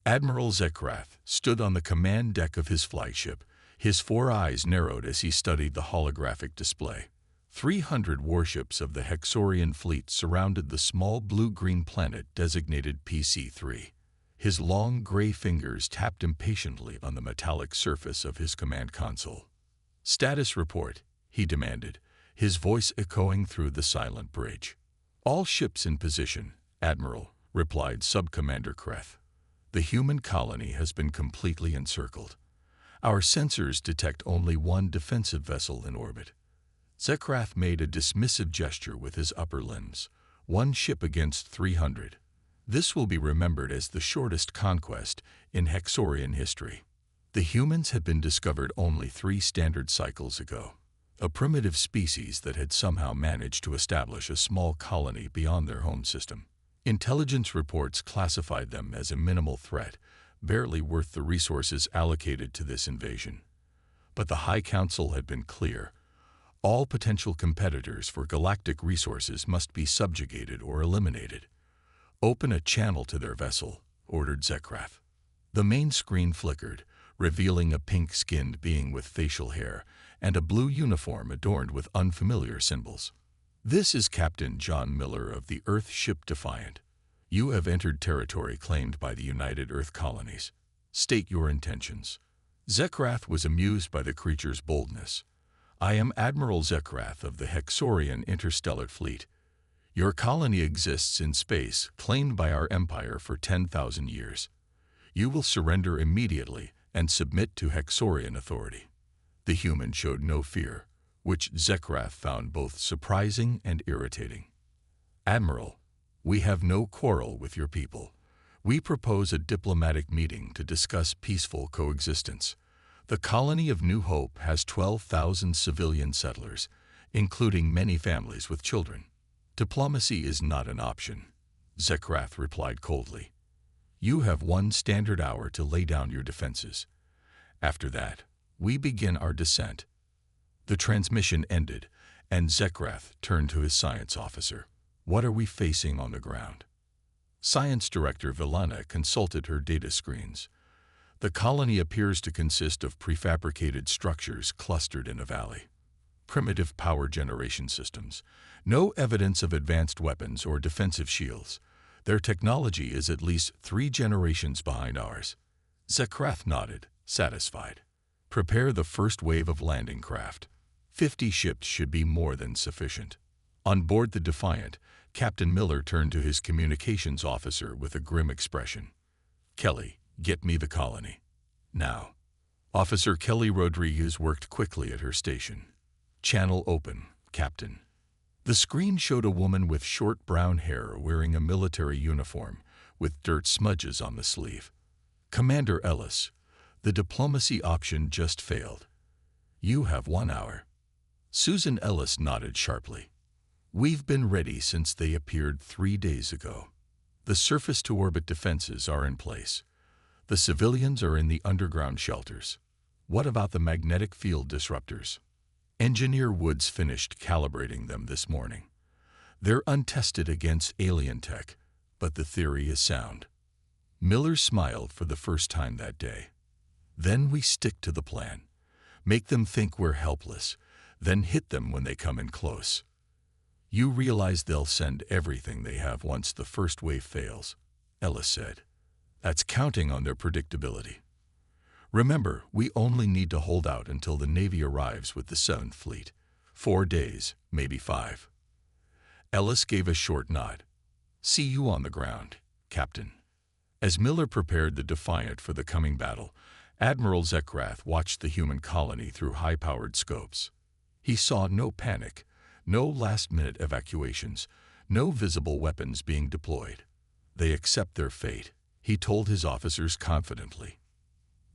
Admiral Zechrath stood on the command deck of his flagship, his 4 eyes narrowed as he studied the holographic display. 300 warships of the Hexorian fleet surrounded the small blue-green planet designated PC-3. His long gray fingers tapped impatiently on the metallic surface of his command console. "Status report," he demanded, his voice echoing through the silent bridge. "All ships in position, Admiral," replied Subcommander Kreth. "The human colony has been completely encircled. Our sensors detect only one defensive vessel in orbit." Zechrath made a dismissive gesture with his upper limbs. "One ship against 300. This will be remembered as the shortest conquest in Hexorian history. The humans had been discovered only 3 standard cycles ago, a primitive species that had somehow managed to establish a small colony beyond their home system. Intelligence reports classified them as a minimal threat, barely worth the resources allocated to this invasion. But the High Council had been clear. All potential competitors for galactic resources must be subjugated or eliminated. "Open a channel to their vessel," ordered Zechrath. The main screen flickered, revealing a pink-skinned being with facial hair and a blue uniform adorned with unfamiliar symbols. "This is Captain John Miller of the Earth ship Defiant. You have entered territory claimed by the United Earth Colonies. State your intentions." Zechrath was amused by the creature's boldness. "I am Admiral Zechrath of the Hexorian Interstellar Fleet. Your colony exists in space, claimed by our empire for 10,000 years. You will surrender immediately and submit to Hexorian authority." The human showed no fear, which Zechrath found both surprising and irritating. "Admiral, we have no quarrel with your people. We propose a diplomatic meeting to discuss peaceful coexistence. The colony of New Hope has 12,000 civilian settlers, including many families with children. Diplomacy is not an option," Zechrath replied coldly. "You have 1 standard hour to lay down your defenses. After that, we begin our descent." The transmission ended, and Zechrath turned to his science officer. "What are we facing on the ground?" Science Director Villana consulted her data screens. "The colony appears to consist of prefabricated structures clustered in a valley. Primitive power generation systems. No evidence of advanced weapons or defensive shields. Their technology is at least 3 generations behind ours." Zechrath nodded, satisfied. "Prepare the first wave of landing craft. 50 ships should be more than sufficient." On board the Defiant, Captain Miller turned to his communications officer with a grim expression. "Kelly, get me the colony. Now." Officer Kelly Rodriguez worked quickly at her station. "Channel open, Captain." The screen showed a woman with short brown hair wearing a military uniform, with dirt smudges on the sleeve. "Commander Ellis, the diplomacy option just failed. You have 1 hour." Susan Ellis nodded sharply. "We've been ready since they appeared 3 days ago. The surface-to-orbit defenses are in place. The civilians are in the underground shelters. What about the magnetic field disruptors?" Engineer Woods finished calibrating them this morning. "They're untested against alien tech, but the theory is sound." Miller smiled for the first time that day. "Then we stick to the plan. Make them think we're helpless, then hit them when they come in close. You realize they'll send everything they have once the first wave fails," Ellis said. "That's counting on their predictability. Remember, we only need to hold out until the Navy arrives with the 7th Fleet. 4 days, maybe 5. Ellis gave a short nod. "See you on the ground, Captain." As Miller prepared the Defiant for the coming battle, Admiral Zechrath watched the human colony through high-powered scopes. He saw no panic, no last-minute evacuations, no visible weapons being deployed. "They accept their fate," he told his officers confidently.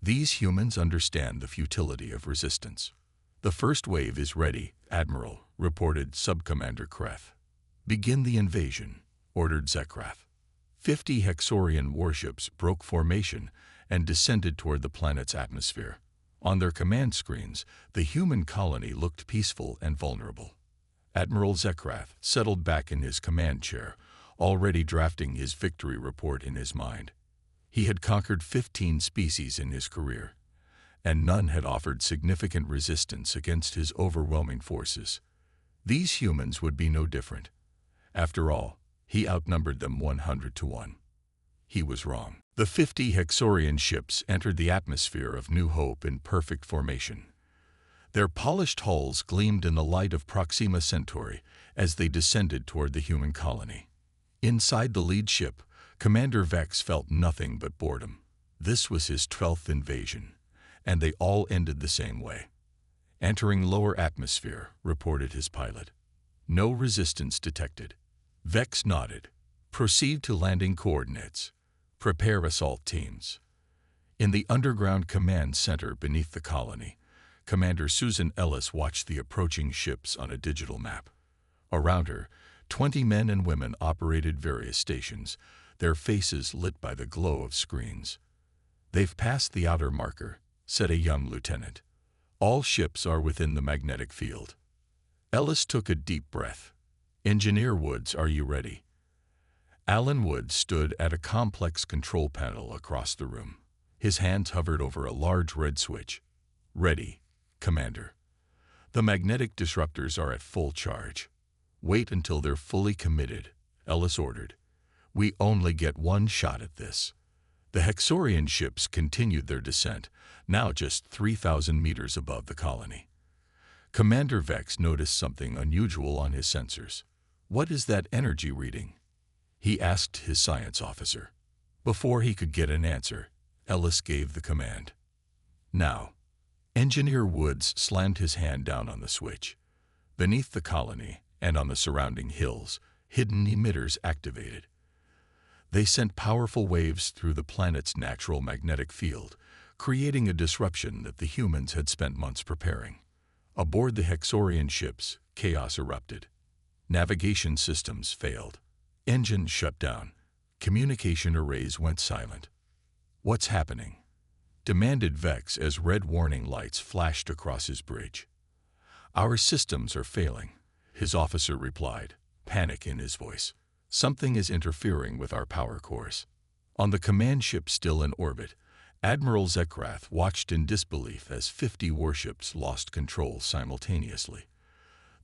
"These humans understand the futility of resistance." "The first wave is ready, Admiral," reported Subcommander Kreth. "Begin the invasion," ordered Zechrath. 50 Hexorian warships broke formation and descended toward the planet's atmosphere. On their command screens, the human colony looked peaceful and vulnerable. Admiral Zechrath settled back in his command chair, already drafting his victory report in his mind. He had conquered 15 species in his career, and none had offered significant resistance against his overwhelming forces. These humans would be no different. After all, he outnumbered them 100 to 1. He was wrong. The 50 Hexorian ships entered the atmosphere of New Hope in perfect formation. Their polished hulls gleamed in the light of Proxima Centauri as they descended toward the human colony. Inside the lead ship, Commander Vex felt nothing but boredom. This was his 12th invasion, and they all ended the same way. "Entering lower atmosphere," reported his pilot. "No resistance detected." Vex nodded. "Proceed to landing coordinates. Prepare assault teams." In the underground command center beneath the colony, Commander Susan Ellis watched the approaching ships on a digital map. Around her, 20 men and women operated various stations, their faces lit by the glow of screens. "They've passed the outer marker," said a young lieutenant. "All ships are within the magnetic field." Ellis took a deep breath. "Engineer Woods, are you ready?" Alan Woods stood at a complex control panel across the room. His hands hovered over a large red switch. "Ready, Commander." "The magnetic disruptors are at full charge." "Wait until they're fully committed," Ellis ordered. "We only get one shot at this." The Hexorian ships continued their descent, now just 3,000 meters above the colony. Commander Vex noticed something unusual on his sensors. "What is that energy reading?" he asked his science officer. Before he could get an answer, Ellis gave the command. "Now." Engineer Woods slammed his hand down on the switch. Beneath the colony and on the surrounding hills, hidden emitters activated. They sent powerful waves through the planet's natural magnetic field, creating a disruption that the humans had spent months preparing. Aboard the Hexorian ships, chaos erupted. Navigation systems failed. Engines shut down. Communication arrays went silent. "What's happening?" demanded Vex as red warning lights flashed across his bridge. "Our systems are failing," his officer replied, panic in his voice. "Something is interfering with our power cores." On the command ship still in orbit, Admiral Zechrath watched in disbelief as 50 warships lost control simultaneously.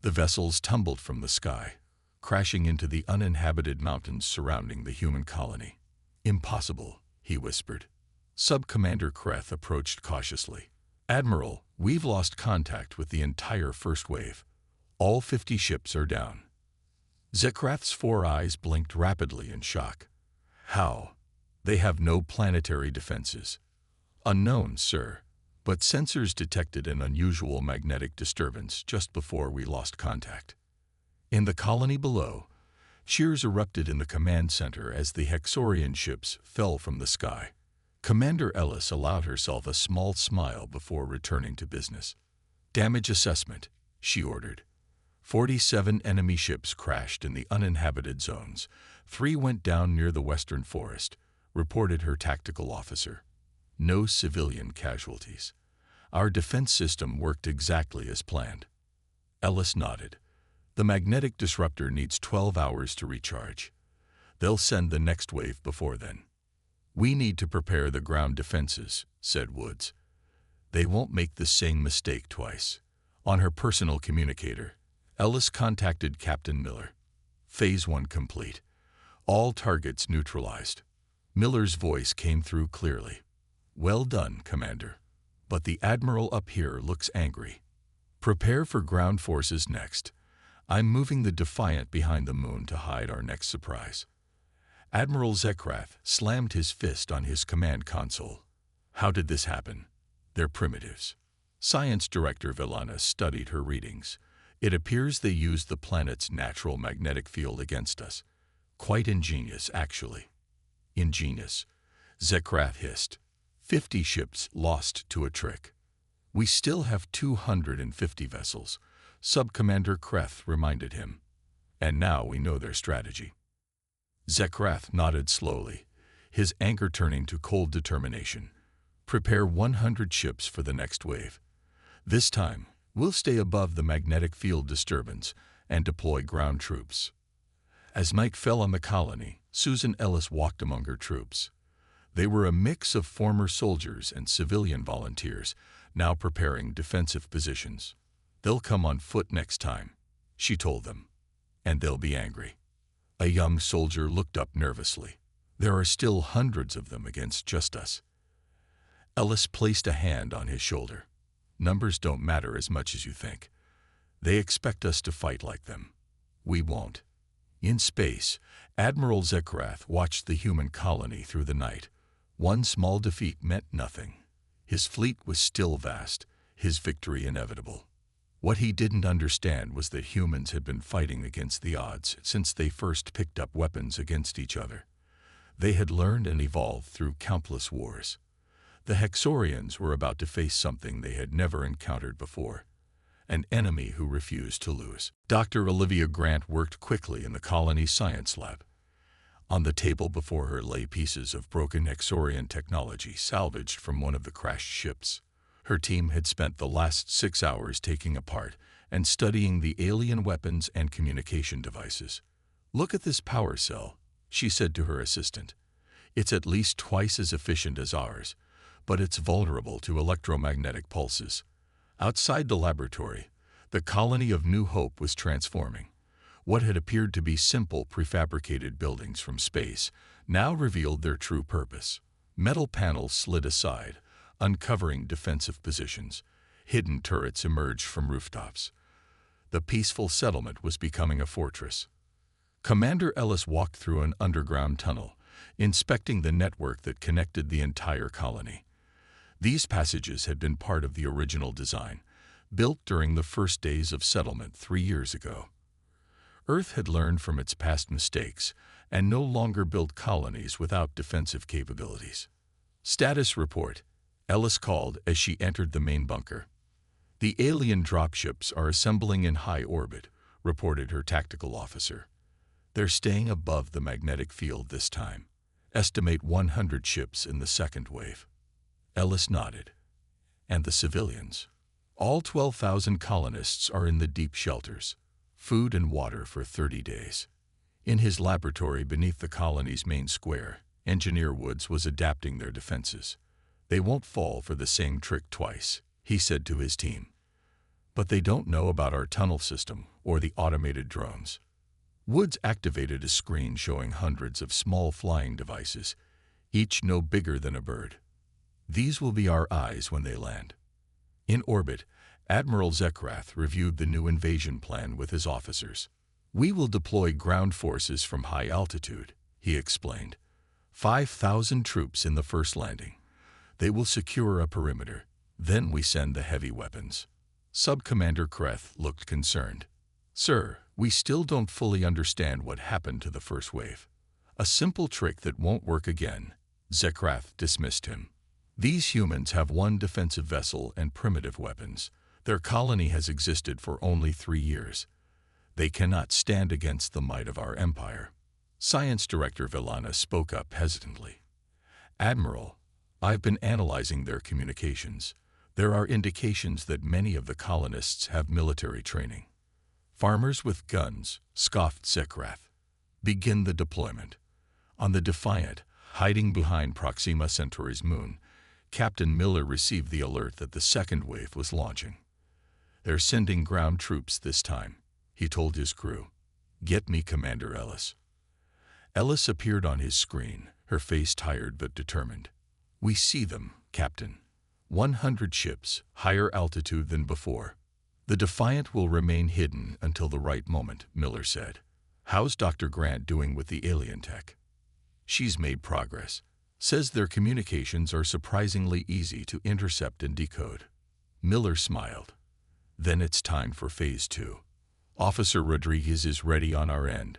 The vessels tumbled from the sky, crashing into the uninhabited mountains surrounding the human colony. "Impossible," he whispered. Sub-Commander Kreth approached cautiously. "Admiral, we've lost contact with the entire first wave. All 50 ships are down." Zechrath's 4 eyes blinked rapidly in shock. "How? They have no planetary defenses." "Unknown, sir, but sensors detected an unusual magnetic disturbance just before we lost contact." In the colony below, cheers erupted in the command center as the Hexorian ships fell from the sky. Commander Ellis allowed herself a small smile before returning to business. "Damage assessment," she ordered. 47 enemy ships crashed in the uninhabited zones. 3 went down near the western forest, reported her tactical officer. "No civilian casualties. Our defense system worked exactly as planned." Ellis nodded. "The magnetic disruptor needs 12 hours to recharge. They'll send the next wave before then." "We need to prepare the ground defenses," said Woods. "They won't make the same mistake twice." On her personal communicator, Ellis contacted Captain Miller. "Phase 1 complete. All targets neutralized." Miller's voice came through clearly. "Well done, Commander. But the Admiral up here looks angry. Prepare for ground forces next. I'm moving the Defiant behind the moon to hide our next surprise." Admiral Zechrath slammed his fist on his command console. "How did this happen? They're primitives." Science Director Villana studied her readings. "It appears they used the planet's natural magnetic field against us. Quite ingenious, actually." "Ingenious," Zechrath hissed. 50 ships lost to a trick. "We still have 250 vessels," Sub-Commander Kreth reminded him. "And now we know their strategy." Zechrath nodded slowly, his anger turning to cold determination. "Prepare 100 ships for the next wave. This time, we'll stay above the magnetic field disturbance and deploy ground troops." As night fell on the colony, Susan Ellis walked among her troops. They were a mix of former soldiers and civilian volunteers, now preparing defensive positions. "They'll come on foot next time," she told them, "and they'll be angry." A young soldier looked up nervously. "There are still hundreds of them against just us." Ellis placed a hand on his shoulder. "Numbers don't matter as much as you think. They expect us to fight like them. We won't." In space, Admiral Zechrath watched the human colony through the night. One small defeat meant nothing. His fleet was still vast, his victory inevitable. What he didn't understand was that humans had been fighting against the odds since they first picked up weapons against each other. They had learned and evolved through countless wars. The Hexorians were about to face something they had never encountered before, an enemy who refused to lose. Dr. Olivia Grant worked quickly in the colony's science lab. On the table before her lay pieces of broken Hexorian technology salvaged from one of the crashed ships. Her team had spent the last 6 hours taking apart and studying the alien weapons and communication devices. "Look at this power cell," she said to her assistant. "It's at least twice as efficient as ours, but it's vulnerable to electromagnetic pulses." Outside the laboratory, the colony of New Hope was transforming. What had appeared to be simple prefabricated buildings from space now revealed their true purpose. Metal panels slid aside, uncovering defensive positions. Hidden turrets emerged from rooftops. The peaceful settlement was becoming a fortress. Commander Ellis walked through an underground tunnel, inspecting the network that connected the entire colony. These passages had been part of the original design, built during the first days of settlement 3 years ago. Earth had learned from its past mistakes and no longer built colonies without defensive capabilities. "Status report," Ellis called as she entered the main bunker. "The alien dropships are assembling in high orbit," reported her tactical officer. "They're staying above the magnetic field this time. Estimate 100 ships in the second wave." Ellis nodded. "And the civilians?" "All 12,000 colonists are in the deep shelters. Food and water for 30 days. In his laboratory beneath the colony's main square, Engineer Woods was adapting their defenses. "They won't fall for the same trick twice," he said to his team. "But they don't know about our tunnel system or the automated drones." Woods activated a screen showing hundreds of small flying devices, each no bigger than a bird. "These will be our eyes when they land." In orbit, Admiral Zechrath reviewed the new invasion plan with his officers. "We will deploy ground forces from high altitude," he explained. 5,000 troops in the first landing. They will secure a perimeter. Then we send the heavy weapons. Sub-Commander Kreth looked concerned. "Sir, we still don't fully understand what happened to the first wave." "A simple trick that won't work again," Zechrath dismissed him. "These humans have one defensive vessel and primitive weapons. Their colony has existed for only 3 years. They cannot stand against the might of our empire." Science Director Villana spoke up hesitantly. "Admiral, I've been analyzing their communications. There are indications that many of the colonists have military training." "Farmers with guns," scoffed Zechrath. "Begin the deployment." On the Defiant, hiding behind Proxima Centauri's moon, Captain Miller received the alert that the second wave was launching. "They're sending ground troops this time," he told his crew. "Get me Commander Ellis." Ellis appeared on his screen, her face tired but determined. "We see them, Captain. 100 ships, higher altitude than before. The Defiant will remain hidden until the right moment," Miller said. "How's Dr. Grant doing with the alien tech?" "She's made progress. Says their communications are surprisingly easy to intercept and decode." Miller smiled. "Then it's time for Phase 2. Officer Rodriguez is ready on our end."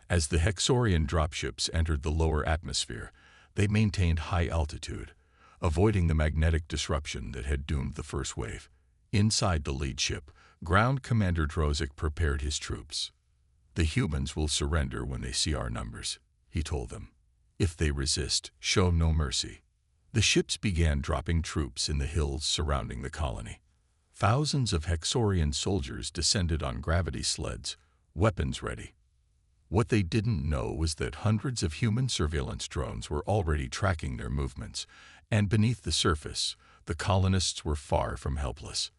As the Hexorian dropships entered the lower atmosphere, they maintained high altitude, avoiding the magnetic disruption that had doomed the first wave. Inside the lead ship, Ground Commander Drozik prepared his troops. "The humans will surrender when they see our numbers," he told them. "If they resist, show no mercy." The ships began dropping troops in the hills surrounding the colony. Thousands of Hexorian soldiers descended on gravity sleds, weapons ready. What they didn't know was that hundreds of human surveillance drones were already tracking their movements, and beneath the surface, the colonists were far from helpless.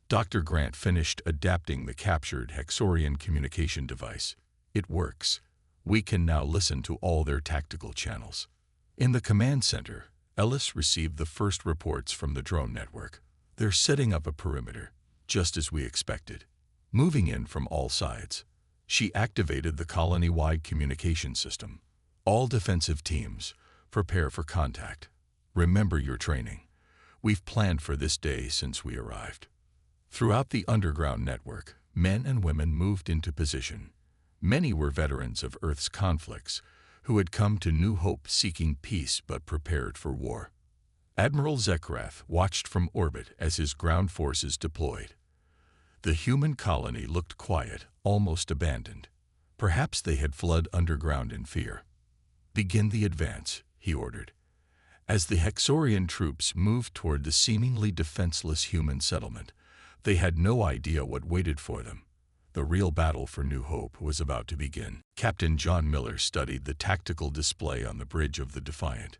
Dr. Grant finished adapting the captured Hexorian communication device. It works. We can now listen to all their tactical channels. In the command center, Ellis received the first reports from the drone network. They're setting up a perimeter, just as we expected, moving in from all sides. She activated the colony-wide communication system. All defensive teams, prepare for contact. Remember your training. We've planned for this day since we arrived. Throughout the underground network, men and women moved into position. Many were veterans of Earth's conflicts, who had come to New Hope seeking peace but prepared for war. Admiral Zechrath watched from orbit as his ground forces deployed. The human colony looked quiet, almost abandoned. Perhaps they had fled underground in fear. "Begin the advance," he ordered. As the Hexorian troops moved toward the seemingly defenseless human settlement, they had no idea what waited for them. The real battle for New Hope was about to begin. Captain John Miller studied the tactical display on the bridge of the Defiant.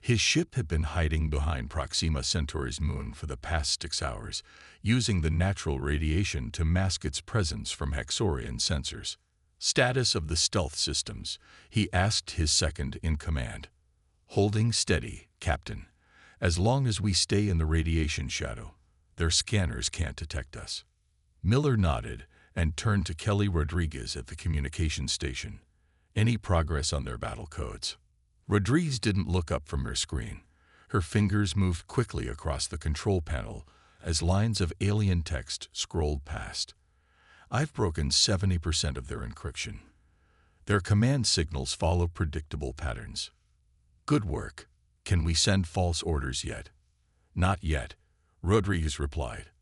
His ship had been hiding behind Proxima Centauri's moon for the past 6 hours, using the natural radiation to mask its presence from Hexorian sensors. "Status of the stealth systems," he asked his second-in-command. "Holding steady, Captain. As long as we stay in the radiation shadow, their scanners can't detect us." Miller nodded and turned to Kelly Rodriguez at the communication station. "Any progress on their battle codes?" Rodriguez didn't look up from her screen. Her fingers moved quickly across the control panel as lines of alien text scrolled past. "I've broken 70% of their encryption. Their command signals follow predictable patterns." "Good work. Can we send false orders yet?" "Not yet," Rodriguez replied.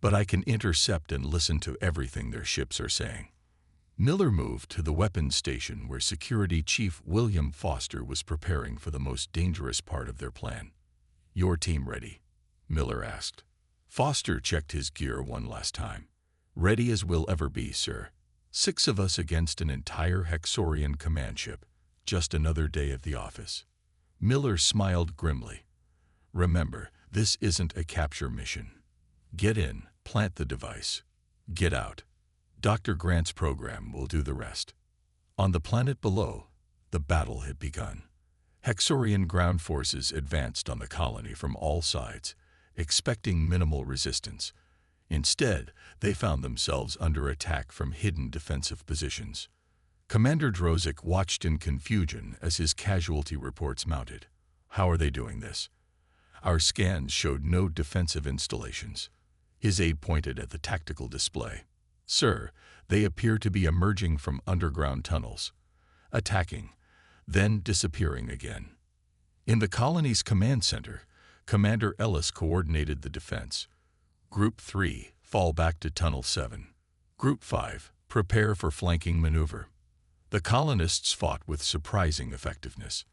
"But I can intercept and listen to everything their ships are saying." Miller moved to the weapons station where Security Chief William Foster was preparing for the most dangerous part of their plan. "Your team ready?" Miller asked. Foster checked his gear one last time. "Ready as we'll ever be, sir. 6 of us against an entire Hexorian command ship. Just another day at the office." Miller smiled grimly. "Remember, this isn't a capture mission. Get in, plant the device. Get out. Dr. Grant's program will do the rest." On the planet below, the battle had begun. Hexorian ground forces advanced on the colony from all sides, expecting minimal resistance. Instead, they found themselves under attack from hidden defensive positions. Commander Drozik watched in confusion as his casualty reports mounted. "How are they doing this? Our scans showed no defensive installations." His aide pointed at the tactical display. "Sir, they appear to be emerging from underground tunnels, attacking, then disappearing again." In the colony's command center, Commander Ellis coordinated the defense. "Group 3, fall back to Tunnel 7. Group 5, prepare for flanking maneuver." The colonists fought with surprising effectiveness.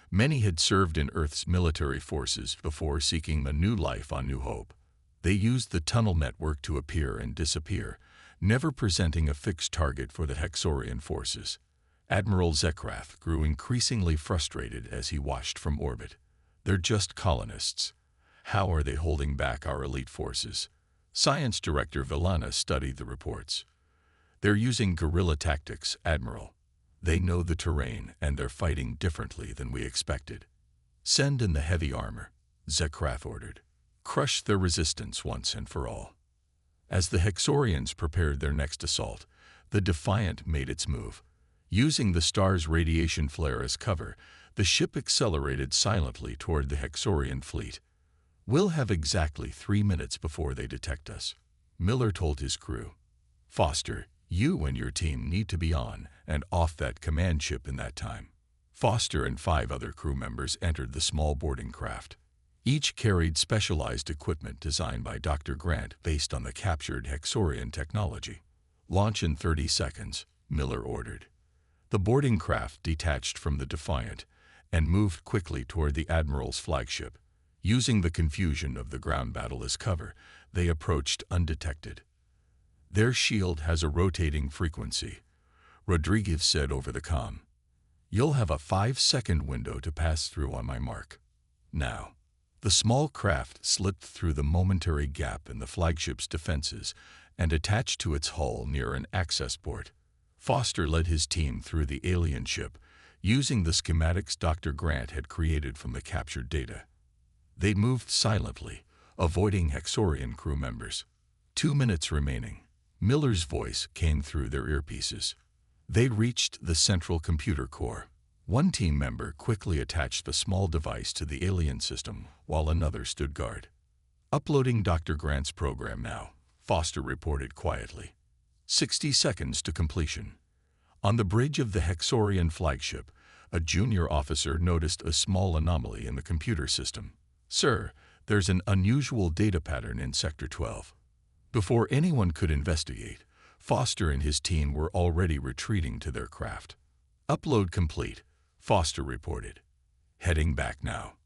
Many had served in Earth's military forces before seeking a new life on New Hope. They used the tunnel network to appear and disappear, never presenting a fixed target for the Hexorian forces. Admiral Zechrath grew increasingly frustrated as he watched from orbit. "They're just colonists. How are they holding back our elite forces?" Science Director Villana studied the reports. "They're using guerrilla tactics, Admiral. They know the terrain and they're fighting differently than we expected." "Send in the heavy armor," Zechrath ordered. "Crush their resistance once and for all." As the Hexorians prepared their next assault, the Defiant made its move. Using the star's radiation flare as cover, the ship accelerated silently toward the Hexorian fleet. "We'll have exactly 3 minutes before they detect us," Miller told his crew. "Foster, you and your team need to be on and off that command ship in that time." Foster and 5 other crew members entered the small boarding craft. Each carried specialized equipment designed by Dr. Grant based on the captured Hexorian technology. "Launch in 30 seconds, Miller ordered. The boarding craft detached from the Defiant and moved quickly toward the Admiral's flagship. Using the confusion of the ground battle as cover, they approached undetected. "Their shield has a rotating frequency. Rodriguez said over the comm. "You'll have a 5-second window to pass through on my mark. Now." The small craft slipped through the momentary gap in the flagship's defenses and attached to its hull near an access port. Foster led his team through the alien ship, using the schematics Dr. Grant had created from the captured data. They moved silently, avoiding Hexorian crew members. 2 minutes remaining. Miller's voice came through their earpieces. They reached the central computer core. One team member quickly attached the small device to the alien system, while another stood guard. "Uploading Dr. Grant's program now," Foster reported quietly. 60 seconds to completion. On the bridge of the Hexorian flagship, a junior officer noticed a small anomaly in the computer system. "Sir, there's an unusual data pattern in Sector 12. Before anyone could investigate, Foster and his team were already retreating to their craft. "Upload complete," Foster reported. "Heading back now."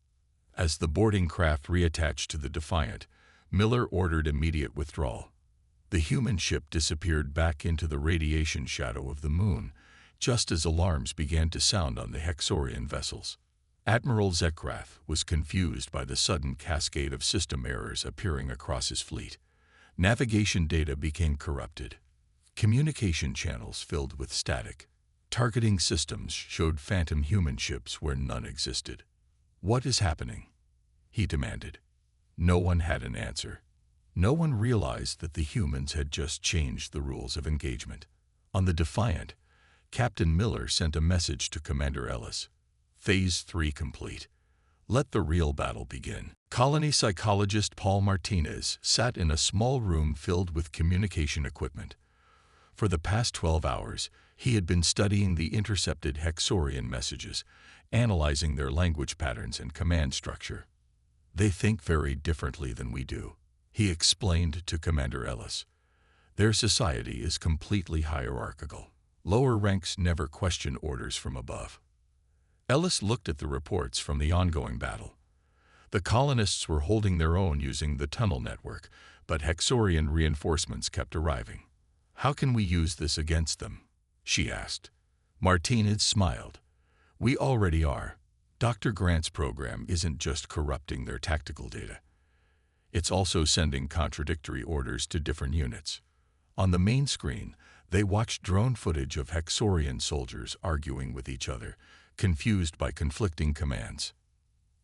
As the boarding craft reattached to the Defiant, Miller ordered immediate withdrawal. The human ship disappeared back into the radiation shadow of the moon, just as alarms began to sound on the Hexorian vessels. Admiral Zechrath was confused by the sudden cascade of system errors appearing across his fleet. Navigation data became corrupted. Communication channels filled with static. Targeting systems showed phantom human ships where none existed. "What is happening?" he demanded. No one had an answer. No one realized that the humans had just changed the rules of engagement. On the Defiant, Captain Miller sent a message to Commander Ellis. "Phase 3 complete. Let the real battle begin." Colony psychologist Paul Martinez sat in a small room filled with communication equipment. For the past 12 hours, he had been studying the intercepted Hexorian messages, analyzing their language patterns and command structure. "They think very differently than we do," he explained to Commander Ellis. "Their society is completely hierarchical. Lower ranks never question orders from above." Ellis looked at the reports from the ongoing battle. The colonists were holding their own using the tunnel network, but Hexorian reinforcements kept arriving. "How can we use this against them?" she asked. Martinez smiled. "We already are. Dr. Grant's program isn't just corrupting their tactical data. It's also sending contradictory orders to different units." On the main screen, they watched drone footage of Hexorian soldiers arguing with each other, confused by conflicting commands.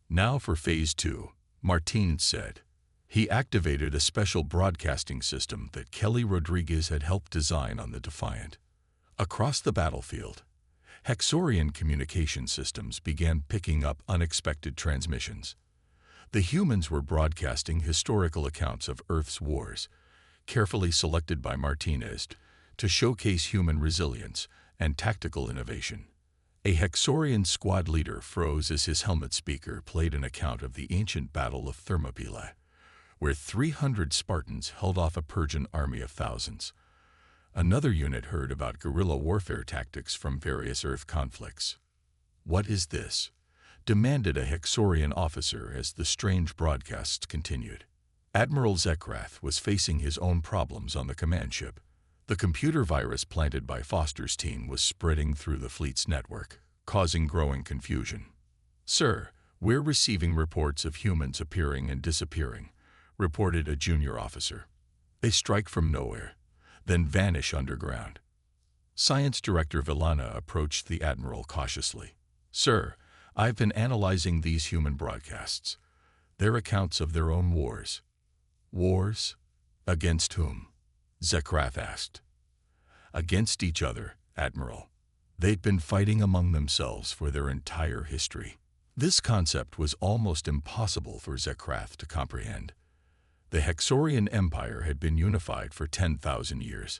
"Now for Phase 2, Martinez said. He activated a special broadcasting system that Kelly Rodriguez had helped design on the Defiant. Across the battlefield, Hexorian communication systems began picking up unexpected transmissions. The humans were broadcasting historical accounts of Earth's wars, carefully selected by Martinez to showcase human resilience and tactical innovation. A Hexorian squad leader froze as his helmet speaker played an account of the ancient Battle of Thermopylae, where 300 Spartans held off a Persian army of thousands. Another unit heard about guerrilla warfare tactics from various Earth conflicts. "What is this?" demanded a Hexorian officer as the strange broadcasts continued. Admiral Zechrath was facing his own problems on the command ship. The computer virus planted by Foster's team was spreading through the fleet's network, causing growing confusion. "Sir, we're receiving reports of humans appearing and disappearing," reported a junior officer. "They strike from nowhere, then vanish underground." Science Director Villana approached the Admiral cautiously. "Sir, I've been analyzing these human broadcasts. They're accounts of their own wars." "Wars? Against whom?" Zechrath asked. "Against each other, Admiral. They'd been fighting among themselves for their entire history." This concept was almost impossible for Zechrath to comprehend. The Hexorian Empire had been unified for 10,000 years.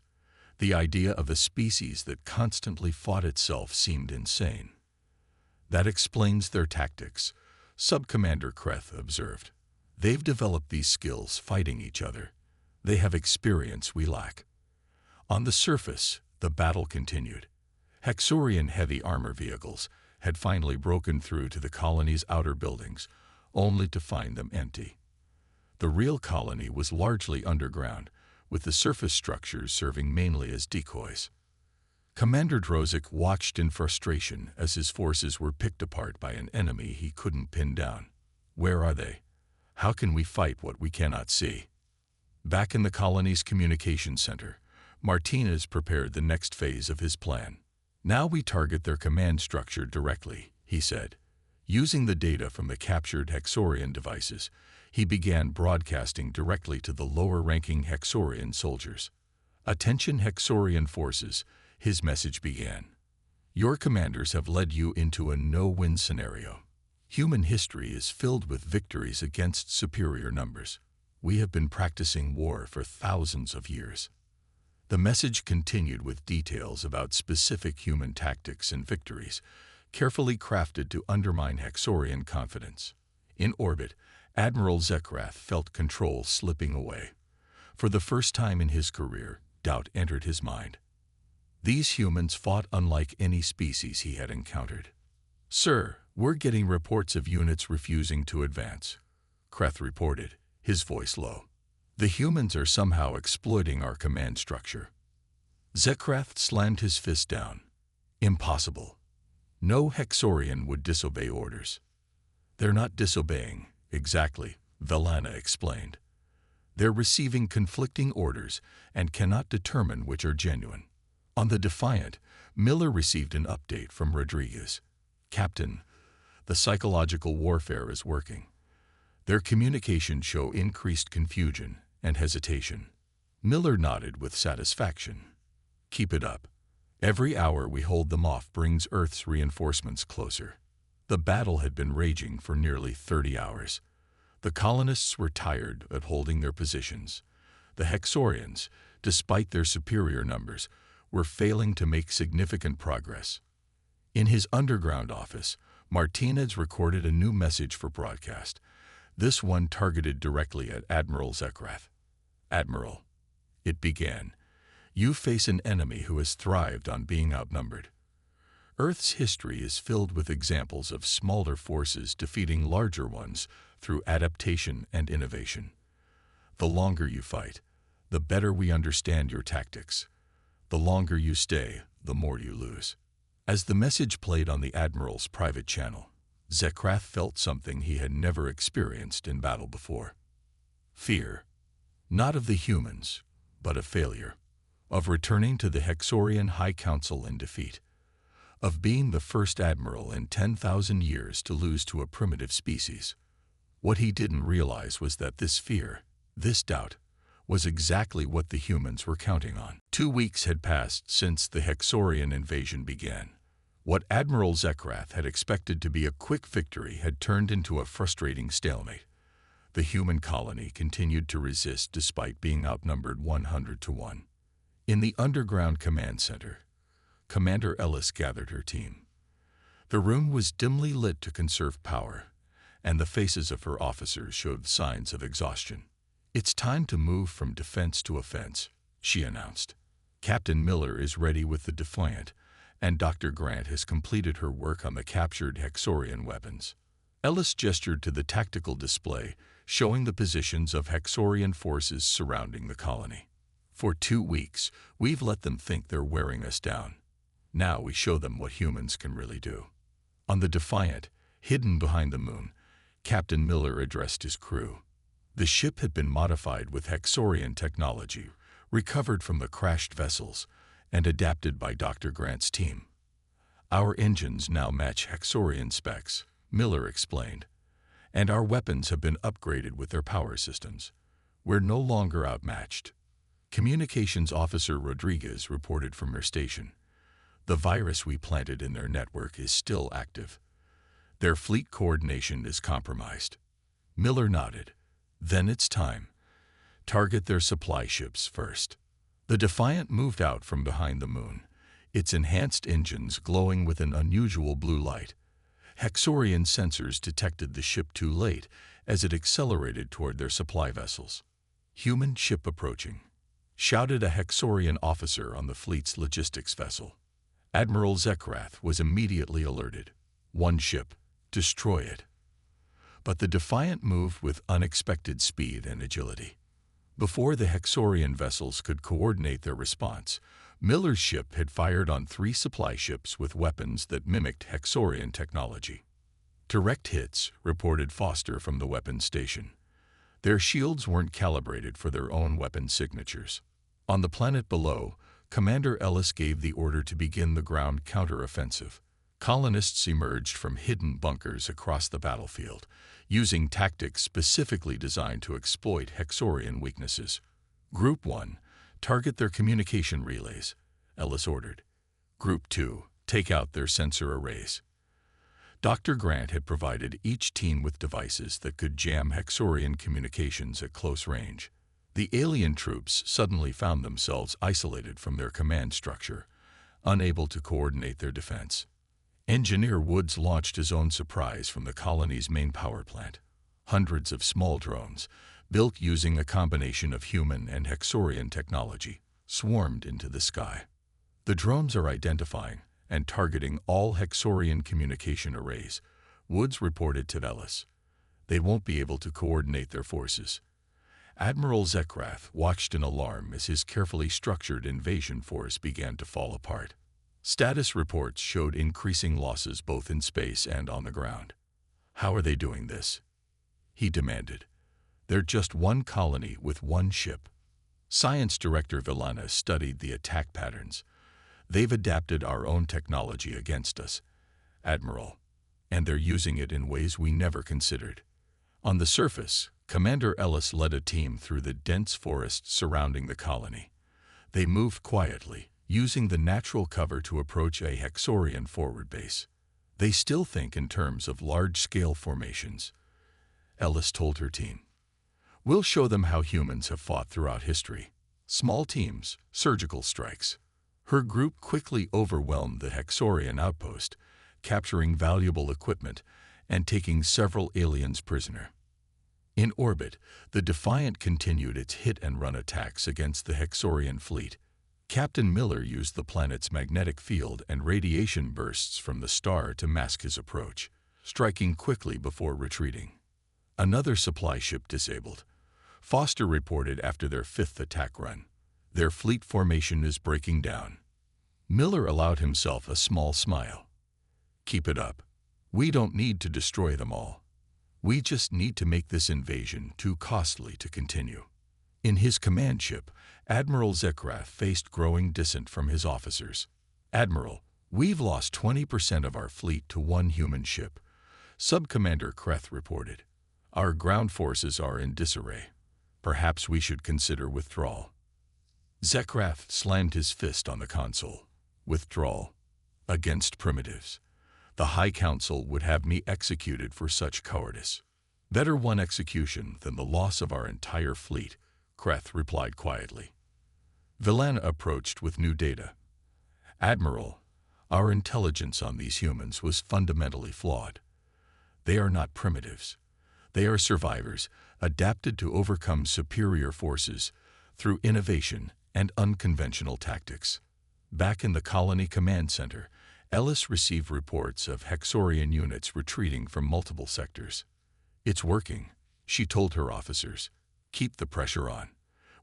The idea of a species that constantly fought itself seemed insane. "That explains their tactics," Sub-Commander Kreth observed. "They've developed these skills fighting each other. They have experience we lack." On the surface, the battle continued. Hexorian heavy armor vehicles had finally broken through to the colony's outer buildings, only to find them empty. The real colony was largely underground, with the surface structures serving mainly as decoys. Commander Drozik watched in frustration as his forces were picked apart by an enemy he couldn't pin down. Where are they? How can we fight what we cannot see? Back in the colony's communications center, Martinez prepared the next phase of his plan. Now we target their command structure directly, he said. Using the data from the captured Hexorian devices, he began broadcasting directly to the lower-ranking Hexorian soldiers. Attention Hexorian forces, his message began. Your commanders have led you into a no-win scenario. Human history is filled with victories against superior numbers. We have been practicing war for thousands of years. The message continued with details about specific human tactics and victories, carefully crafted to undermine Hexorian confidence. In orbit, Admiral Zechrath felt control slipping away. For the first time in his career, doubt entered his mind. These humans fought unlike any species he had encountered. "Sir, we're getting reports of units refusing to advance," Kreth reported, his voice low. "The humans are somehow exploiting our command structure." Zechrath slammed his fist down. "Impossible. No Hexorian would disobey orders." "They're not disobeying, exactly," Velana explained. "They're receiving conflicting orders and cannot determine which are genuine." On the Defiant, Miller received an update from Rodriguez. "Captain, the psychological warfare is working. Their communications show increased confusion and hesitation." Miller nodded with satisfaction. "Keep it up. Every hour we hold them off brings Earth's reinforcements closer." The battle had been raging for nearly 30 hours. The colonists were tired of holding their positions. The Hexorians, despite their superior numbers, were failing to make significant progress. In his underground office, Martinez recorded a new message for broadcast, this one targeted directly at Admiral Zechrath. "Admiral," it began, "you face an enemy who has thrived on being outnumbered. Earth's history is filled with examples of smaller forces defeating larger ones through adaptation and innovation. The longer you fight, the better we understand your tactics. The longer you stay, the more you lose." As the message played on the Admiral's private channel, Zechrath felt something he had never experienced in battle before. Fear. Not of the humans, but of failure. Of returning to the Hexorian High Council in defeat. Of being the first Admiral in 10,000 years to lose to a primitive species. What he didn't realize was that this fear, this doubt, was exactly what the humans were counting on. 2 weeks had passed since the Hexorian invasion began. What Admiral Zechrath had expected to be a quick victory had turned into a frustrating stalemate. The human colony continued to resist despite being outnumbered 100 to 1. In the underground command center, Commander Ellis gathered her team. The room was dimly lit to conserve power, and the faces of her officers showed signs of exhaustion. "It's time to move from defense to offense," she announced. "Captain Miller is ready with the Defiant, and Dr. Grant has completed her work on the captured Hexorian weapons." Ellis gestured to the tactical display, showing the positions of Hexorian forces surrounding the colony. "For 2 weeks, we've let them think they're wearing us down. Now we show them what humans can really do." On the Defiant, hidden behind the moon, Captain Miller addressed his crew. The ship had been modified with Hexorian technology, recovered from the crashed vessels, and adapted by Dr. Grant's team. "Our engines now match Hexorian specs," Miller explained, "and our weapons have been upgraded with their power systems. We're no longer outmatched." Communications Officer Rodriguez reported from her station. "The virus we planted in their network is still active. Their fleet coordination is compromised." Miller nodded. "Then it's time. Target their supply ships first." The Defiant moved out from behind the moon, its enhanced engines glowing with an unusual blue light. Hexorian sensors detected the ship too late as it accelerated toward their supply vessels. "Human ship approaching," shouted a Hexorian officer on the fleet's logistics vessel. Admiral Zechrath was immediately alerted. "One ship. Destroy it." But the Defiant moved with unexpected speed and agility. Before the Hexorian vessels could coordinate their response, Miller's ship had fired on 3 supply ships with weapons that mimicked Hexorian technology. Direct hits, reported Foster from the weapons station. Their shields weren't calibrated for their own weapon signatures. On the planet below, Commander Ellis gave the order to begin the ground counteroffensive. Colonists emerged from hidden bunkers across the battlefield, using tactics specifically designed to exploit Hexorian weaknesses. Group 1, target their communication relays, Ellis ordered. Group 2, take out their sensor arrays. Dr. Grant had provided each team with devices that could jam Hexorian communications at close range. The alien troops suddenly found themselves isolated from their command structure, unable to coordinate their defense. Engineer Woods launched his own surprise from the colony's main power plant. Hundreds of small drones, built using a combination of human and Hexorian technology, swarmed into the sky. The drones are identifying and targeting all Hexorian communication arrays, Woods reported to Ellis. They won't be able to coordinate their forces. Admiral Zechrath watched in alarm as his carefully structured invasion force began to fall apart. Status reports showed increasing losses both in space and on the ground. How are they doing this? He demanded. They're just one colony with one ship. Science Director Villana studied the attack patterns. They've adapted our own technology against us, Admiral, and they're using it in ways we never considered. On the surface, Commander Ellis led a team through the dense forests surrounding the colony. They moved quietly, using the natural cover to approach a Hexorian forward base. They still think in terms of large-scale formations, Ellis told her team. We'll show them how humans have fought throughout history. Small teams, surgical strikes. Her group quickly overwhelmed the Hexorian outpost, capturing valuable equipment and taking several aliens prisoner. In orbit, the Defiant continued its hit-and-run attacks against the Hexorian fleet. Captain Miller used the planet's magnetic field and radiation bursts from the star to mask his approach, striking quickly before retreating. Another supply ship disabled. Foster reported after their 5th attack run. Their fleet formation is breaking down. Miller allowed himself a small smile. Keep it up. We don't need to destroy them all. We just need to make this invasion too costly to continue. In his command ship, Admiral Zechrath faced growing dissent from his officers. Admiral, we've lost 20% of our fleet to one human ship, Subcommander Kreth reported. Our ground forces are in disarray. Perhaps we should consider withdrawal. Zechrath slammed his fist on the console. Withdrawal. Against primitives. The High Council would have me executed for such cowardice. Better one execution than the loss of our entire fleet, Kreth replied quietly. Villana approached with new data. Admiral, our intelligence on these humans was fundamentally flawed. They are not primitives. They are survivors, adapted to overcome superior forces through innovation and unconventional tactics. Back in the colony command center, Ellis received reports of Hexorian units retreating from multiple sectors. It's working, she told her officers. Keep the pressure on.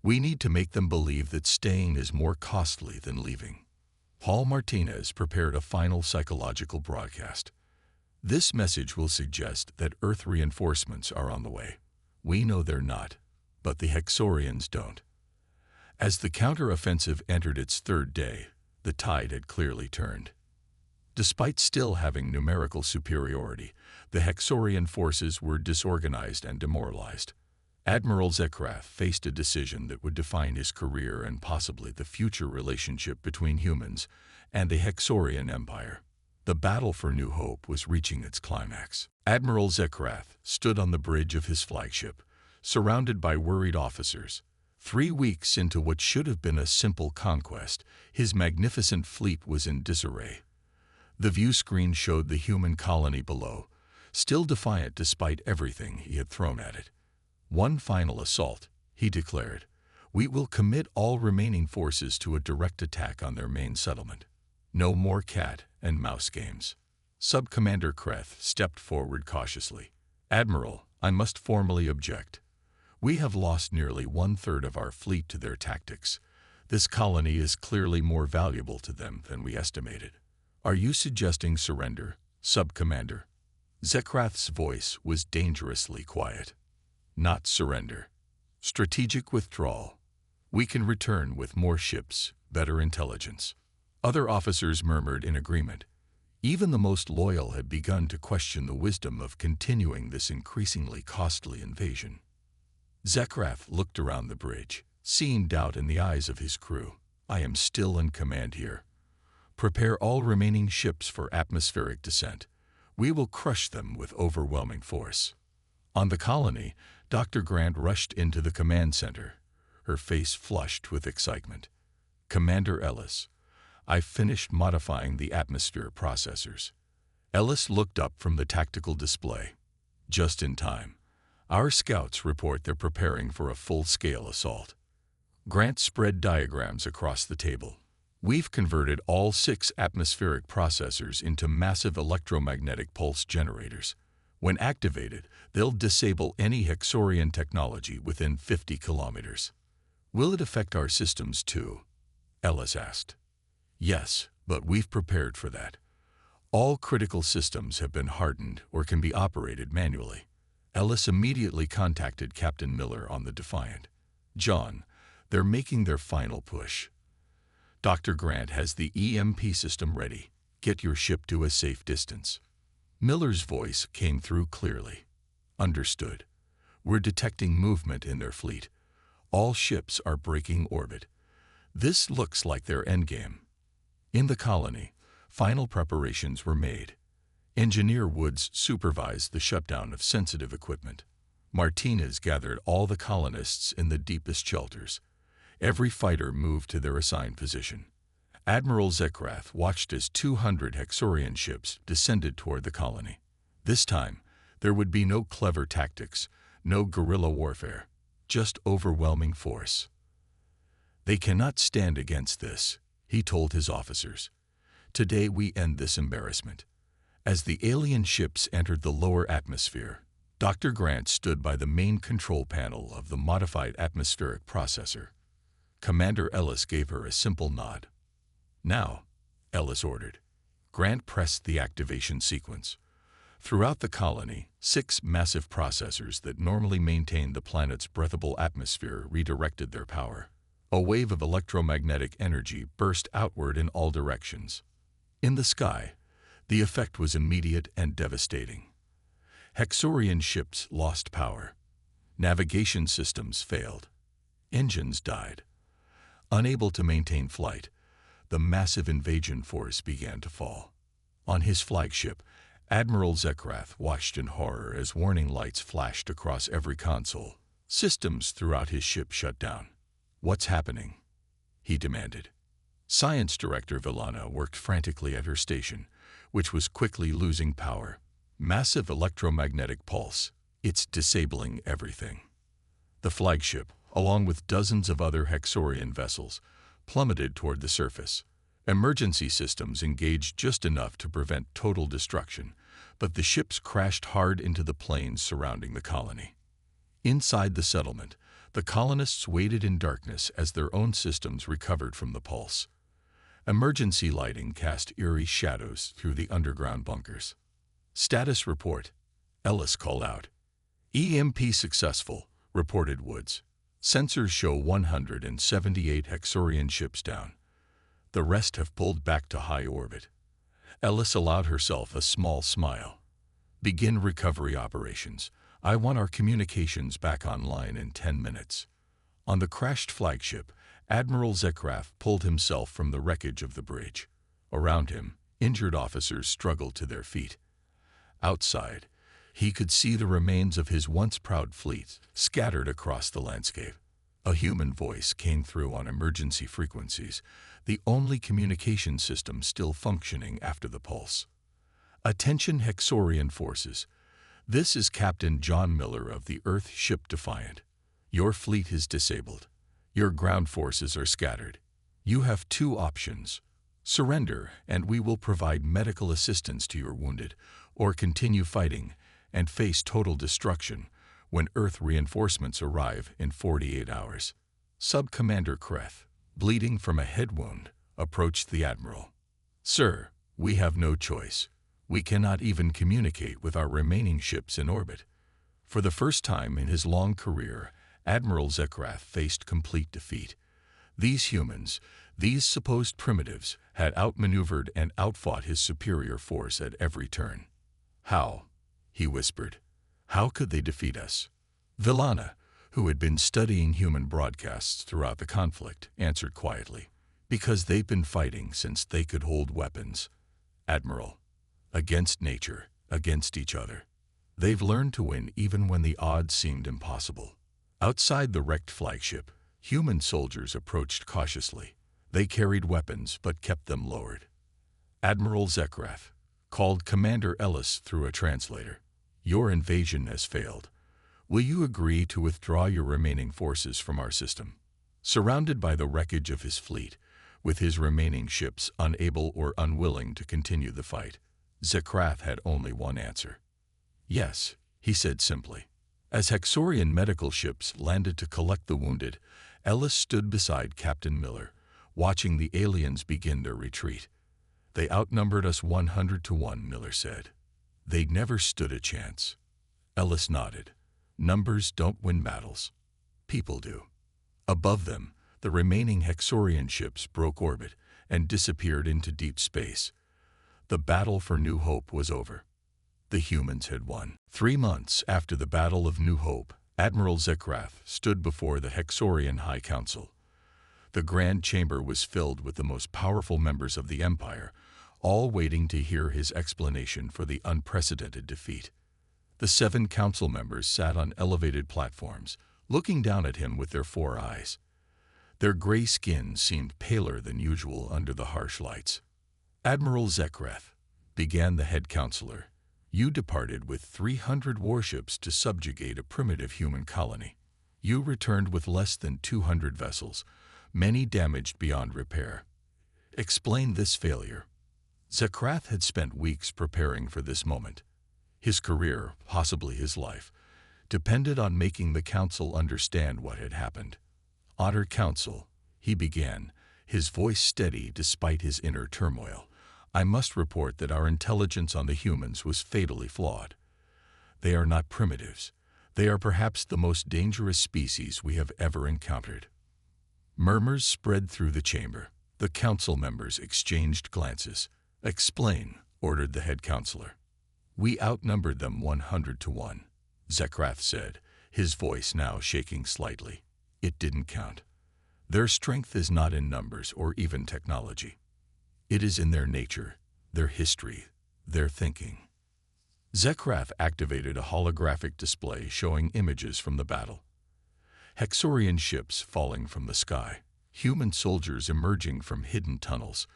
We need to make them believe that staying is more costly than leaving. Paul Martinez prepared a final psychological broadcast. This message will suggest that Earth reinforcements are on the way. We know they're not, but the Hexorians don't. As the counteroffensive entered its 3rd day, the tide had clearly turned. Despite still having numerical superiority, the Hexorian forces were disorganized and demoralized. Admiral Zechrath faced a decision that would define his career and possibly the future relationship between humans and the Hexorian Empire. The battle for New Hope was reaching its climax. Admiral Zechrath stood on the bridge of his flagship, surrounded by worried officers. 3 weeks into what should have been a simple conquest, his magnificent fleet was in disarray. The view screen showed the human colony below, still defiant despite everything he had thrown at it. One final assault, he declared. We will commit all remaining forces to a direct attack on their main settlement. No more cat and mouse games. Subcommander Kreth stepped forward cautiously. Admiral, I must formally object. We have lost nearly 1/3 of our fleet to their tactics. This colony is clearly more valuable to them than we estimated. Are you suggesting surrender, Sub-Commander? Zechrath's voice was dangerously quiet. Not surrender. Strategic withdrawal. We can return with more ships, better intelligence. Other officers murmured in agreement. Even the most loyal had begun to question the wisdom of continuing this increasingly costly invasion. Zechrath looked around the bridge, seeing doubt in the eyes of his crew. I am still in command here. Prepare all remaining ships for atmospheric descent. We will crush them with overwhelming force. On the colony, Dr. Grant rushed into the command center, her face flushed with excitement. Commander Ellis, I've finished modifying the atmosphere processors. Ellis looked up from the tactical display. Just in time. Our scouts report they're preparing for a full-scale assault. Grant spread diagrams across the table. We've converted all 6 atmospheric processors into massive electromagnetic pulse generators. When activated, they'll disable any Hexorian technology within 50 kilometers. Will it affect our systems too? Ellis asked. Yes, but we've prepared for that. All critical systems have been hardened or can be operated manually. Ellis immediately contacted Captain Miller on the Defiant. John, they're making their final push. Dr. Grant has the EMP system ready. Get your ship to a safe distance. Miller's voice came through clearly. Understood. We're detecting movement in their fleet. All ships are breaking orbit. This looks like their endgame. In the colony, final preparations were made. Engineer Woods supervised the shutdown of sensitive equipment. Martinez gathered all the colonists in the deepest shelters. Every fighter moved to their assigned position. Admiral Zechrath watched as 200 Hexorian ships descended toward the colony. This time, there would be no clever tactics, no guerrilla warfare, just overwhelming force. They cannot stand against this, he told his officers. Today we end this embarrassment. As the alien ships entered the lower atmosphere, Dr. Grant stood by the main control panel of the modified atmospheric processor. Commander Ellis gave her a simple nod. Now, Ellis ordered. Grant pressed the activation sequence. Throughout the colony, 6 massive processors that normally maintained the planet's breathable atmosphere redirected their power. A wave of electromagnetic energy burst outward in all directions. In the sky, the effect was immediate and devastating. Hexorian ships lost power. Navigation systems failed. Engines died. Unable to maintain flight, the massive invasion force began to fall. On his flagship, Admiral Zechrath watched in horror as warning lights flashed across every console. Systems throughout his ship shut down. What's happening? He demanded. Science Director Villana worked frantically at her station, which was quickly losing power. Massive electromagnetic pulse. It's disabling everything. The flagship, along with dozens of other Hexorian vessels, plummeted toward the surface. Emergency systems engaged just enough to prevent total destruction, but the ships crashed hard into the plains surrounding the colony. Inside the settlement, the colonists waited in darkness as their own systems recovered from the pulse. Emergency lighting cast eerie shadows through the underground bunkers. Status report, Ellis called out. EMP successful, reported Woods. Sensors show 178 Hexorian ships down. The rest have pulled back to high orbit. Ellis allowed herself a small smile. Begin recovery operations. I want our communications back online in 10 minutes. On the crashed flagship, Admiral Zechrath pulled himself from the wreckage of the bridge. Around him, injured officers struggled to their feet. Outside, he could see the remains of his once proud fleet scattered across the landscape. A human voice came through on emergency frequencies, the only communication system still functioning after the pulse. Attention Hexorian forces. This is Captain John Miller of the Earth ship Defiant. Your fleet is disabled. Your ground forces are scattered. You have 2 options. Surrender, and we will provide medical assistance to your wounded, or continue fighting and face total destruction when Earth reinforcements arrive in 48 hours. Sub-Commander Kreth, bleeding from a head wound, approached the Admiral. "Sir, we have no choice. We cannot even communicate with our remaining ships in orbit." For the first time in his long career, Admiral Zechrath faced complete defeat. These humans, these supposed primitives, had outmaneuvered and outfought his superior force at every turn. "How?" he whispered. "How could they defeat us?" Villana, who had been studying human broadcasts throughout the conflict, answered quietly. "Because they've been fighting since they could hold weapons, Admiral. Against nature, against each other. They've learned to win even when the odds seemed impossible." Outside the wrecked flagship, human soldiers approached cautiously. They carried weapons but kept them lowered. Admiral Zechrath called Commander Ellis through a translator. "Your invasion has failed. Will you agree to withdraw your remaining forces from our system?" Surrounded by the wreckage of his fleet, with his remaining ships unable or unwilling to continue the fight, Zechrath had only one answer. "Yes," he said simply. As Hexorian medical ships landed to collect the wounded, Ellis stood beside Captain Miller, watching the aliens begin their retreat. "They outnumbered us 100 to 1, Miller said. "They never stood a chance." Ellis nodded. "Numbers don't win battles. People do." Above them, the remaining Hexorian ships broke orbit and disappeared into deep space. The battle for New Hope was over. The humans had won. 3 months after the Battle of New Hope, Admiral Zechrath stood before the Hexorian High Council. The Grand Chamber was filled with the most powerful members of the Empire, all waiting to hear his explanation for the unprecedented defeat. The 7 council members sat on elevated platforms, looking down at him with their 4 eyes. Their gray skin seemed paler than usual under the harsh lights. "Admiral Zechrath," began the head counselor, "you departed with 300 warships to subjugate a primitive human colony. You returned with less than 200 vessels, many damaged beyond repair. Explain this failure." Zechrath had spent weeks preparing for this moment. His career, possibly his life, depended on making the council understand what had happened. "Honor Council," he began, his voice steady despite his inner turmoil. "I must report that our intelligence on the humans was fatally flawed. They are not primitives. They are perhaps the most dangerous species we have ever encountered." Murmurs spread through the chamber. The council members exchanged glances. "Explain," ordered the head counselor. "We outnumbered them 100 to 1, Zechrath said, his voice now shaking slightly. "It didn't count. Their strength is not in numbers or even technology. It is in their nature, their history, their thinking." Zechrath activated a holographic display showing images from the battle. Hexorian ships falling from the sky, human soldiers emerging from hidden tunnels,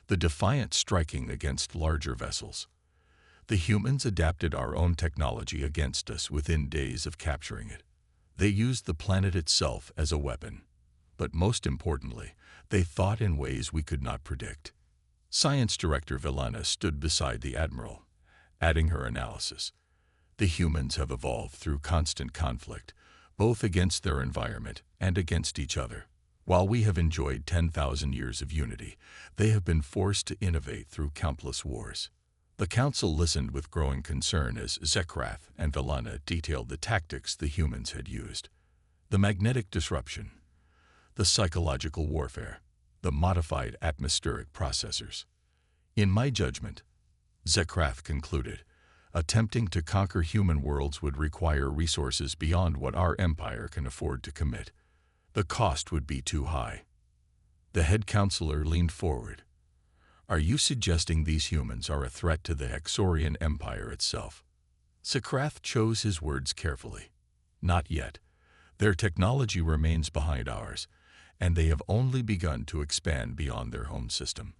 the Defiant striking against larger vessels. The humans adapted our own technology against us within days of capturing it. They used the planet itself as a weapon. But most importantly, they thought in ways we could not predict. Science Director Villana stood beside the Admiral, adding her analysis. "The humans have evolved through constant conflict, both against their environment and against each other. While we have enjoyed 10,000 years of unity, they have been forced to innovate through countless wars." The council listened with growing concern as Zechrath and Villana detailed the tactics the humans had used. The magnetic disruption, the psychological warfare, the modified atmospheric processors. "In my judgment," Zechrath concluded, "attempting to conquer human worlds would require resources beyond what our empire can afford to commit. The cost would be too high." The head counselor leaned forward. "Are you suggesting these humans are a threat to the Hexorian Empire itself?" Zechrath chose his words carefully. "Not yet. Their technology remains behind ours, and they have only begun to expand beyond their home system.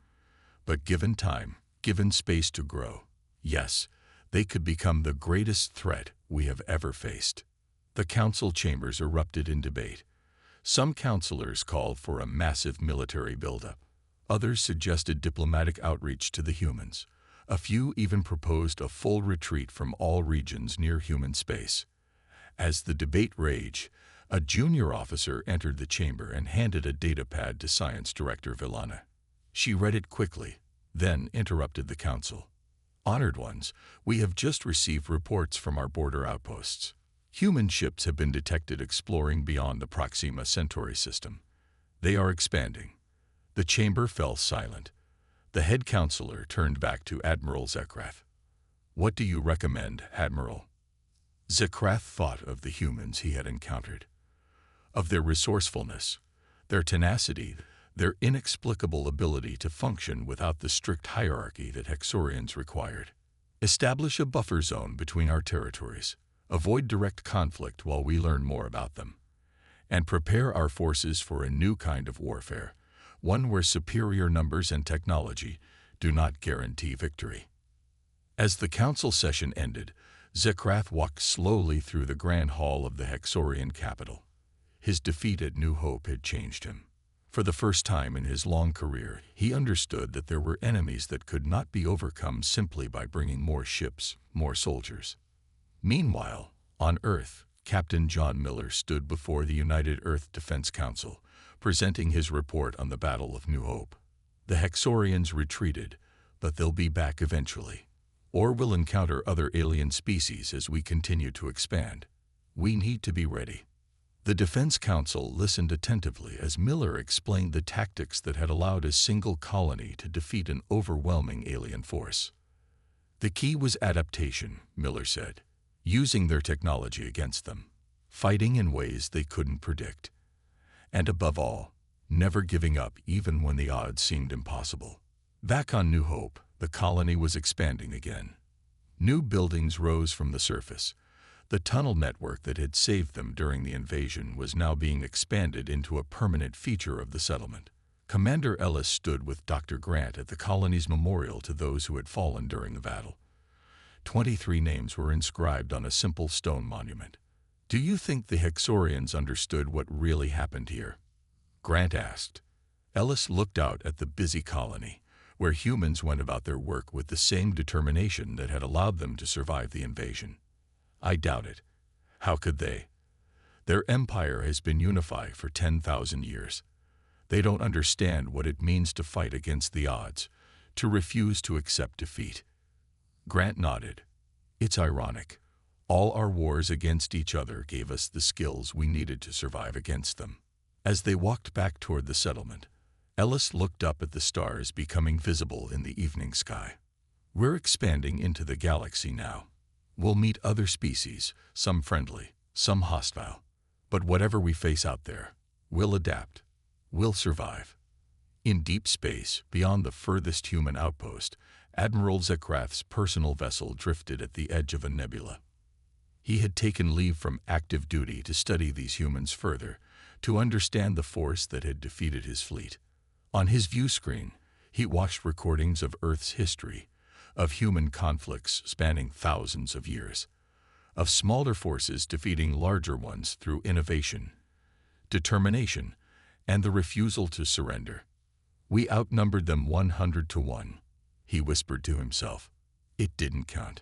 But given time, given space to grow, yes, they could become the greatest threat we have ever faced." The council chambers erupted in debate. Some counselors called for a massive military buildup. Others suggested diplomatic outreach to the humans. A few even proposed a full retreat from all regions near human space. As the debate raged, A junior officer entered the chamber and handed a datapad to Science Director Villana. She read it quickly, then interrupted the council. "Honored ones, we have just received reports from our border outposts. Human ships have been detected exploring beyond the Proxima Centauri system. They are expanding." The chamber fell silent. The head counselor turned back to Admiral Zechrath. "What do you recommend, Admiral?" Zechrath thought of the humans he had encountered, of their resourcefulness, their tenacity, their inexplicable ability to function without the strict hierarchy that Hexorians required. "Establish a buffer zone between our territories, avoid direct conflict while we learn more about them, and prepare our forces for a new kind of warfare, one where superior numbers and technology do not guarantee victory." As the council session ended, Zechrath walked slowly through the grand hall of the Hexorian capital. His defeat at New Hope had changed him. For the first time in his long career, he understood that there were enemies that could not be overcome simply by bringing more ships, more soldiers. Meanwhile, on Earth, Captain John Miller stood before the United Earth Defense Council, presenting his report on the Battle of New Hope. "The Hexorians retreated, but they'll be back eventually. Or we'll encounter other alien species as we continue to expand. We need to be ready." The Defense Council listened attentively as Miller explained the tactics that had allowed a single colony to defeat an overwhelming alien force. "The key was adaptation," Miller said, "using their technology against them, fighting in ways they couldn't predict. And above all, never giving up even when the odds seemed impossible." Back on New Hope, the colony was expanding again. New buildings rose from the surface. The tunnel network that had saved them during the invasion was now being expanded into a permanent feature of the settlement. Commander Ellis stood with Dr. Grant at the colony's memorial to those who had fallen during the battle. 23 names were inscribed on a simple stone monument. "Do you think the Hexorians understood what really happened here?" Grant asked. Ellis looked out at the busy colony, where humans went about their work with the same determination that had allowed them to survive the invasion. "I doubt it. How could they? Their empire has been unified for 10,000 years. They don't understand what it means to fight against the odds, to refuse to accept defeat." Grant nodded. "It's ironic. All our wars against each other gave us the skills we needed to survive against them." As they walked back toward the settlement, Ellis looked up at the stars becoming visible in the evening sky. "We're expanding into the galaxy now. We'll meet other species, some friendly, some hostile. But whatever we face out there, we'll adapt. We'll survive." In deep space, beyond the furthest human outpost, Admiral Zechrath's personal vessel drifted at the edge of a nebula. He had taken leave from active duty to study these humans further, to understand the force that had defeated his fleet. On his view screen, he watched recordings of Earth's history, of human conflicts spanning thousands of years, of smaller forces defeating larger ones through innovation, determination, and the refusal to surrender. "We outnumbered them 100 to 1, he whispered to himself. It didn't count.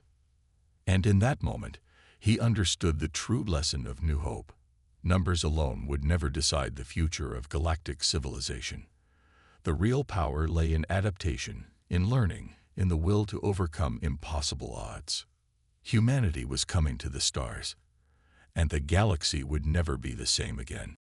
And in that moment, he understood the true lesson of New Hope. Numbers alone would never decide the future of galactic civilization. The real power lay in adaptation, in learning, in the will to overcome impossible odds. Humanity was coming to the stars, and the galaxy would never be the same again.